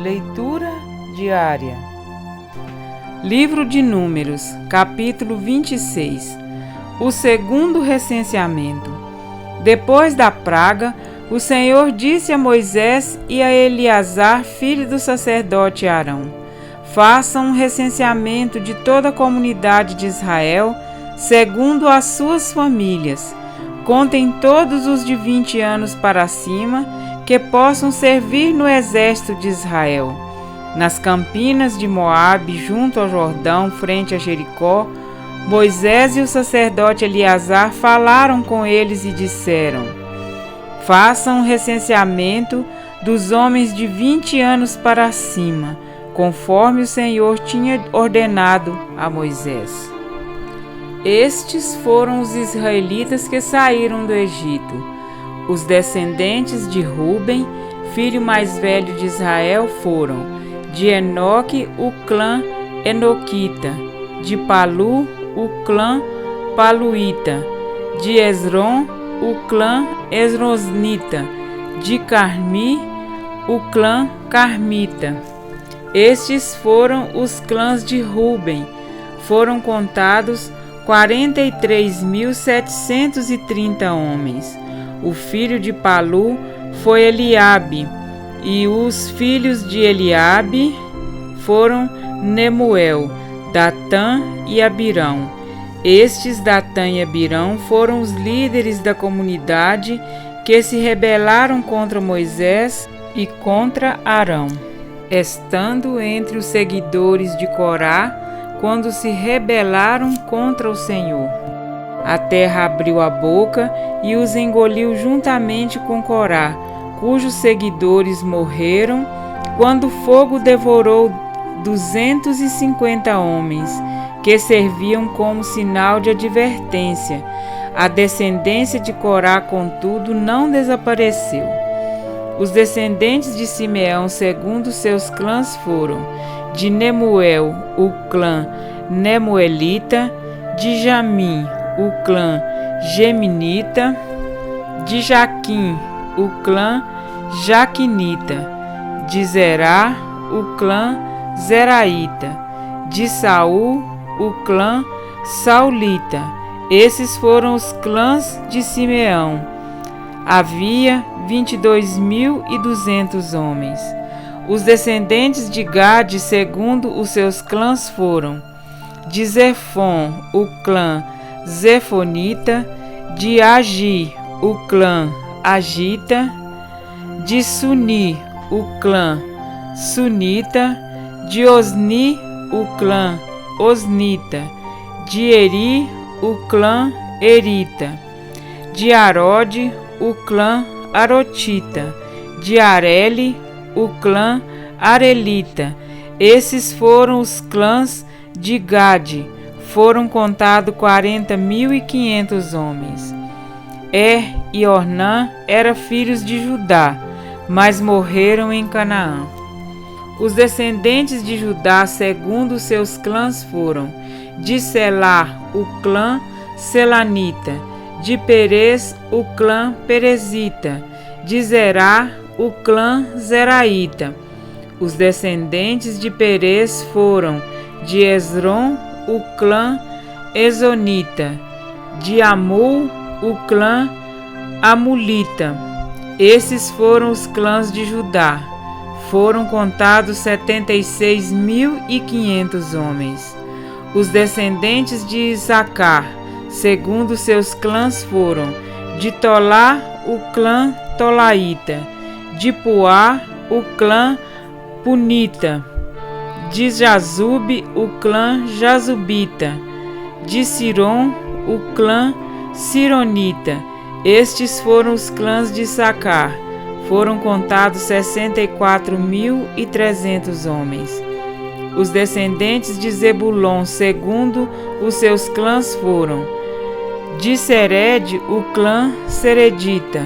Leitura diária. Livro de Números, capítulo 26. O segundo recenseamento. Depois da praga, o Senhor disse a Moisés e a Eleazar, filho do sacerdote Arão: façam um recenseamento de toda a comunidade de Israel, segundo as suas famílias. Contem todos os de 20 anos para cima, que possam servir no exército de Israel. Nas campinas de Moabe, junto ao Jordão, frente a Jericó, Moisés e o sacerdote Eleazar falaram com eles e disseram: façam um recenseamento dos homens de 20 anos para cima, conforme o Senhor tinha ordenado a Moisés. Estes foram os israelitas que saíram do Egito. Os descendentes de Ruben, filho mais velho de Israel, foram: de Enoque, o clã Enoquita; de Palu, o clã Paluíta; de Esrom, o clã Esrosnita; de Carmi, o clã Carmita. Estes foram os clãs de Ruben. Foram contados 43.730 homens. O filho de Palu foi Eliabe, e os filhos de Eliabe foram Nemuel, Datã e Abirão. Estes, Datã e Abirão, foram os líderes da comunidade que se rebelaram contra Moisés e contra Arão, estando entre os seguidores de Corá, quando se rebelaram contra o Senhor. A terra abriu a boca e os engoliu juntamente com Corá, cujos seguidores morreram, quando o fogo devorou 250 homens, que serviam como sinal de advertência. A descendência de Corá, contudo, não desapareceu. Os descendentes de Simeão, segundo seus clãs, foram: de Nemuel, o clã Nemuelita; de Jamim, o clã Geminita; de Jaquim, o clã Jaquinita; de Zerá, o clã Zeraíta; de Saul, o clã Saulita. Esses foram os clãs de Simeão. Havia 22.200 homens. Os descendentes de Gade, segundo os seus clãs, foram: de Zefon, o clã Zefonita; de Agi, o clã Agita; de Suni, o clã Sunita; de Osni, o clã Osnita; de Eri, o clã Erita; de Arode, o clã Arotita; de Areli, o clã Arelita. Esses foram os clãs de Gade. Foram contados 40.500 homens. E Ornã eram filhos de Judá, mas morreram em Canaã. Os descendentes de Judá, segundo seus clãs, foram: de Selá, o clã Selanita; de Perez, o clã Perezita; de Zerá, o clã Zeraíta. Os descendentes de Perez foram: de Esrom, o clã Ezonita; de Amul, o clã Amulita. Esses foram os clãs de Judá. Foram contados 76.500 homens. Os descendentes de Isacar, segundo seus clãs, foram: de Tolá, o clã Tolaíta; de Puá, o clã Punita; de Jazube, o clã Jazubita; de Siron, o clã Sironita. Estes foram os clãs de Isacar. Foram contados 64.300 homens. Os descendentes de Zebulon, segundo os seus clãs, foram: de Sered, o clã Seredita;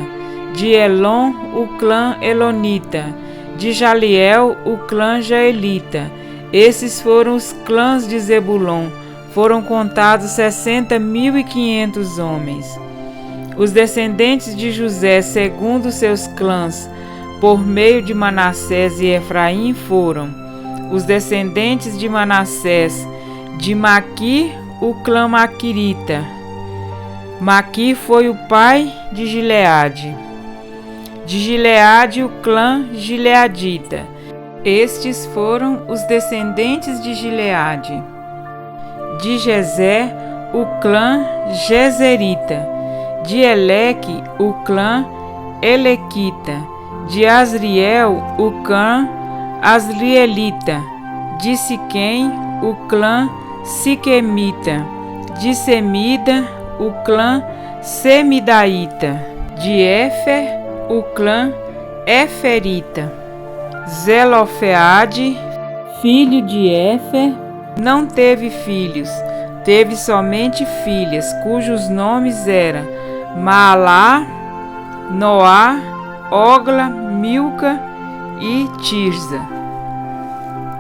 de Elon, o clã Elonita; de Jaliel, o clã Jaelita. Esses foram os clãs de Zebulon. Foram contados 60.500 homens. Os descendentes de José, segundo seus clãs, por meio de Manassés e Efraim foram: os descendentes de Manassés, de Maqui, o clã maquirita. Maqui foi o pai de Gileade. De Gileade, o clã gileadita. Estes foram os descendentes de Gileade. De Jezer, o clã jezerita. De Eleque, o clã elequita. De Asriel, o clã asrielita. De Siquém, o clã siquemita. De Semida, o clã semidaíta. De Éfer, o clã eferita. Zelofeade, filho de Éfer, não teve filhos, teve somente filhas, cujos nomes eram Maalá, Noá, Ogla, Milca e Tirza.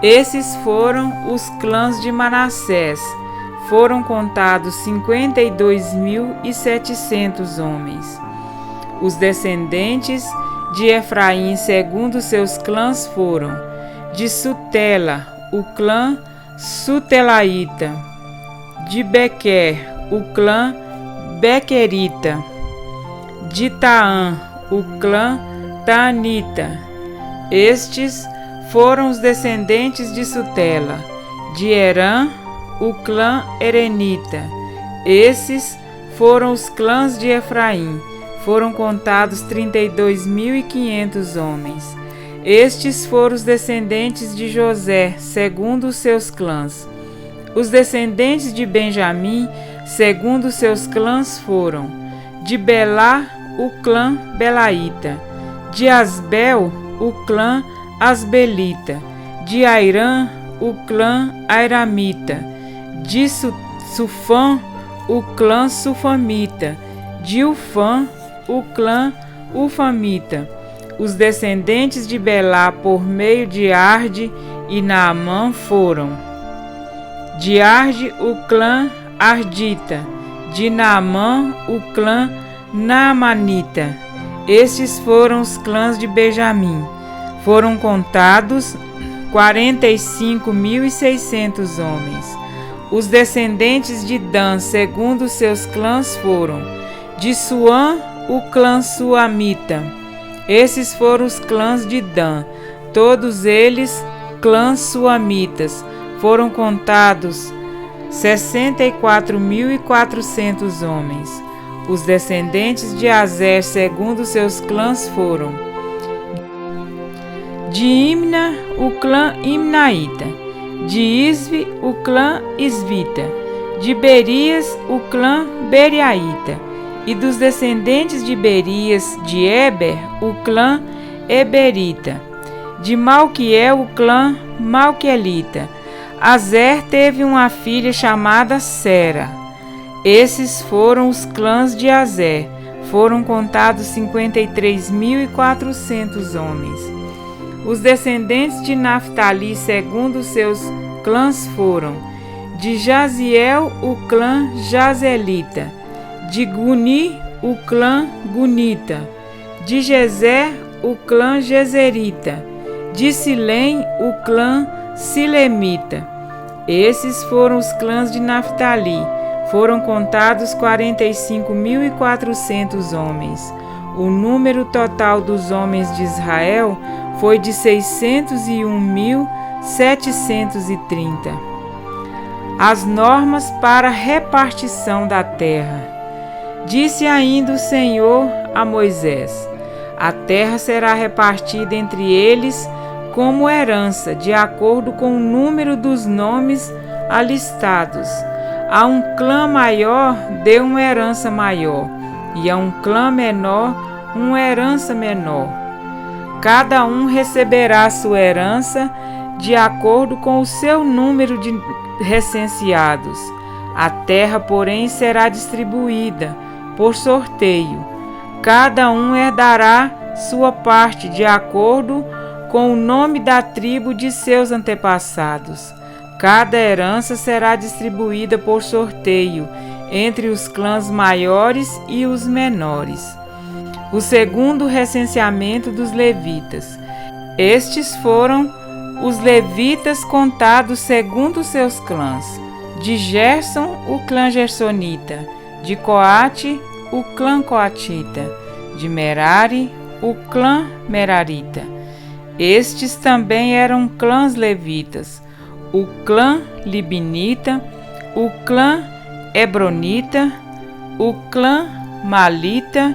Esses foram os clãs de Manassés. Foram contados 52.700 homens. Os descendentes de Efraim, segundo seus clãs, foram: de Sutela, o clã sutelaíta. De Bequer, o clã bequerita. De Taã, o clã taanita. Estes foram os descendentes de Sutela. De Herã, o clã erenita. Esses foram os clãs de Efraim. Foram contados 32.500 homens. Estes foram os descendentes de José, segundo os seus clãs. Os descendentes de Benjamim, segundo os seus clãs, foram: de Belá, o clã belaíta. De Asbel, o clã asbelita. De Airã, o clã airamita. De Sufã, o clã sufamita. De Ufã, o clã ufamita. Os descendentes de Belá por meio de Arde e Naamã foram: de Arde, o clã ardita. De Naamã, o clã naamanita. Estes foram os clãs de Benjamim. Foram contados 45.600 homens. Os descendentes de Dan, segundo seus clãs, foram: de Suã, o clã suamita. Esses foram os clãs de Dan, todos eles clãs suamitas. Foram contados 64.400 homens. Os descendentes de Azer, segundo seus clãs, foram: de Imna, o clã imnaíta. De Isvi, o clã isvita. De Berias, o clã beriaíta. E dos descendentes de Berias, de Eber, o clã eberita. De Malquiel, o clã malquielita. Azer teve uma filha chamada Sera. Esses foram os clãs de Azer. Foram contados 53.400 homens. Os descendentes de Naftali, segundo seus clãs, foram: de Jaziel, o clã jazelita. De Guni, o clã gunita. De Jezer, o clã jezerita. De Silém, o clã silemita. Esses foram os clãs de Naftali. Foram contados 45.400 homens. O número total dos homens de Israel foi de 601.730. As normas para a repartição da terra. Disse ainda o Senhor a Moisés: a terra será repartida entre eles como herança, de acordo com o número dos nomes alistados. A um clã maior dê uma herança maior, e a um clã menor uma herança menor. Cada um receberá sua herança de acordo com o seu número de recenseados. A terra, porém, será distribuída por sorteio. Cada um herdará sua parte de acordo com o nome da tribo de seus antepassados. Cada herança será distribuída por sorteio entre os clãs maiores e os menores. o segundo recenseamento dos levitas. Estes foram os levitas contados segundo seus clãs: de Gerson, o clã gersonita; de Coate, o clã coatita; de Merari, o clã merarita. Estes também eram clãs levitas: o clã libinita, o clã hebronita, o clã malita,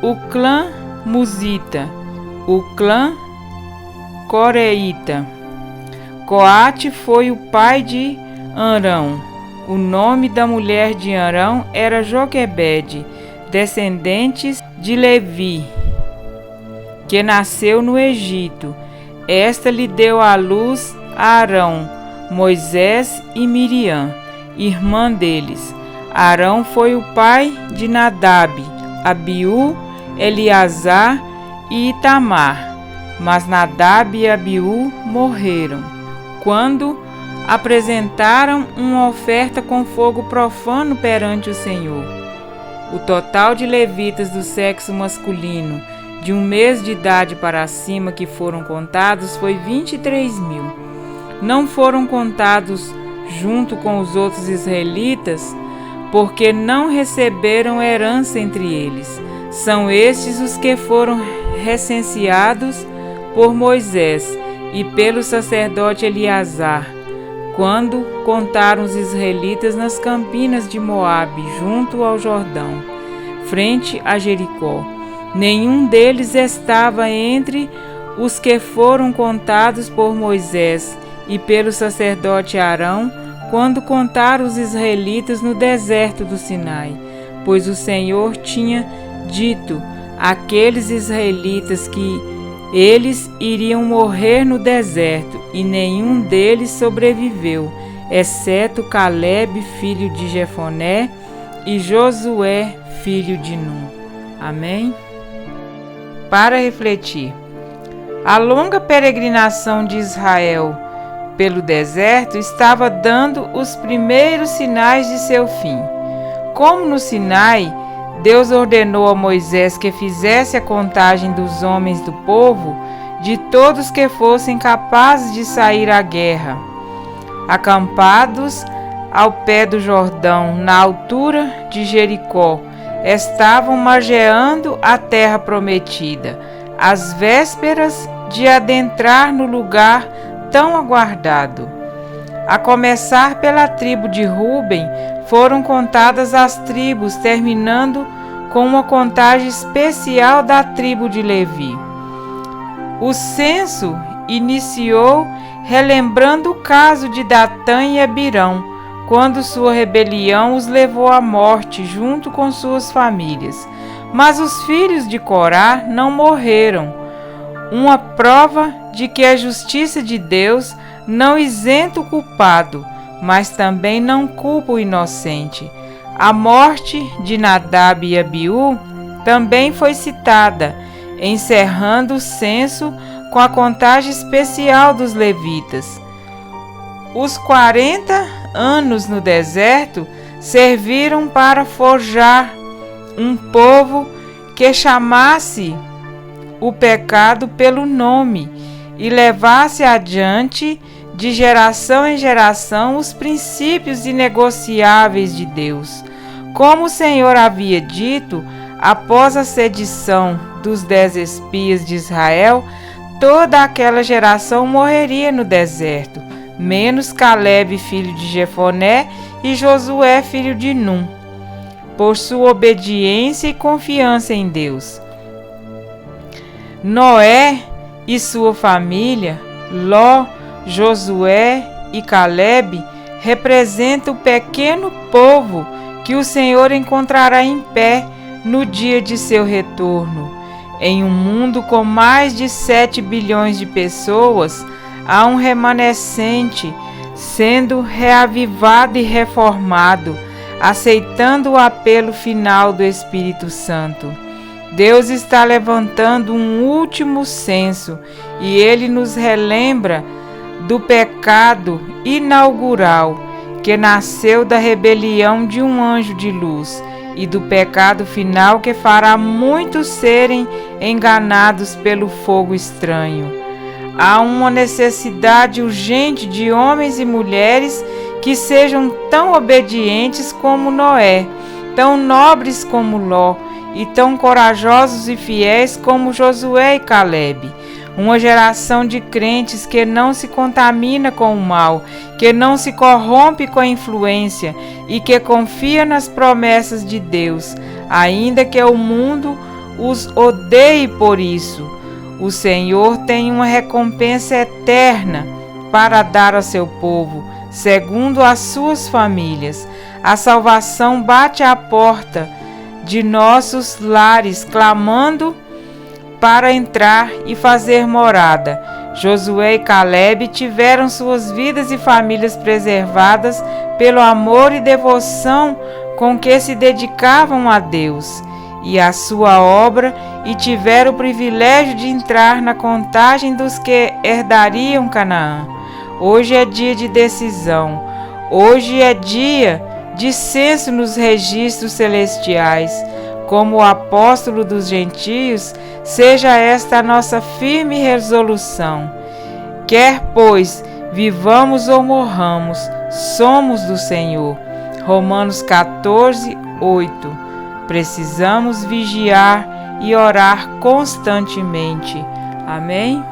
o clã musita, o clã coreita. Coate foi o pai de Arão. O nome da mulher de Arão era Joquebede, descendentes de Levi, que nasceu no Egito. Esta lhe deu à luz a Arão, Moisés e Miriam, irmã deles. Arão foi o pai de Nadab, Abiú, Eleazar e Itamar. Mas Nadab e Abiú morreram quando apresentaram uma oferta com fogo profano perante o Senhor. O total de levitas do sexo masculino, de 1 mês de idade para cima, que foram contados foi 23.000. Não foram contados junto com os outros israelitas, porque não receberam herança entre eles. São estes os que foram recenseados por Moisés e pelo sacerdote Eleazar, quando contaram os israelitas nas campinas de Moabe, junto ao Jordão, frente a Jericó. Nenhum deles estava entre os que foram contados por Moisés e pelo sacerdote Arão, quando contaram os israelitas no deserto do Sinai, pois o Senhor tinha dito àqueles israelitas que eles iriam morrer no deserto, e nenhum deles sobreviveu, exceto Calebe, filho de Jefoné, e Josué, filho de Num. Amém? Para refletir, a longa peregrinação de Israel pelo deserto estava dando os primeiros sinais de seu fim. Como no Sinai, Deus ordenou a Moisés que fizesse a contagem dos homens do povo, de todos que fossem capazes de sair à guerra. Acampados ao pé do Jordão, na altura de Jericó, estavam margeando a terra prometida, às vésperas de adentrar no lugar tão aguardado. A começar pela tribo de Ruben, foram contadas as tribos, terminando com uma contagem especial da tribo de Levi. O censo iniciou relembrando o caso de Datã e Abirão, quando sua rebelião os levou à morte junto com suas famílias. Mas os filhos de Corá não morreram, uma prova de que a justiça de Deus não isenta o culpado, mas também não culpa o inocente. A morte de Nadab e Abiú também foi citada, encerrando o censo com a contagem especial dos levitas. Os 40 anos no deserto serviram para forjar um povo que chamasse o pecado pelo nome e levasse adiante de geração em geração os princípios inegociáveis de Deus. Como o Senhor havia dito, após a sedição dos 10 espias de Israel, toda aquela geração morreria no deserto, menos Calebe, filho de Jefoné, e Josué, filho de Num, por sua obediência e confiança em Deus. Noé e sua família, Ló, Josué e Calebe, representam o pequeno povo que o Senhor encontrará em pé no dia de seu retorno. Em um mundo com mais de 7 bilhões de pessoas, há um remanescente sendo reavivado e reformado, aceitando o apelo final do Espírito Santo. Deus está levantando um último censo e ele nos relembra do pecado inaugural que nasceu da rebelião de um anjo de luz e do pecado final que fará muitos serem enganados pelo fogo estranho. Há uma necessidade urgente de homens e mulheres que sejam tão obedientes como Noé, tão nobres como Ló e tão corajosos e fiéis como Josué e Calebe. Uma geração de crentes que não se contamina com o mal, que não se corrompe com a influência e que confia nas promessas de Deus, ainda que o mundo os odeie por isso. O Senhor tem uma recompensa eterna para dar ao seu povo, segundo as suas famílias. A salvação bate à porta de nossos lares, clamando para entrar e fazer morada. Josué e Calebe tiveram suas vidas e famílias preservadas pelo amor e devoção com que se dedicavam a Deus e à sua obra, e tiveram o privilégio de entrar na contagem dos que herdariam Canaã. Hoje é dia de decisão. Hoje é dia de censo nos registros celestiais. Como o apóstolo dos gentios, seja esta a nossa firme resolução. Quer, pois, vivamos ou morramos, somos do Senhor. Romanos 14, 8. Precisamos vigiar e orar constantemente. Amém?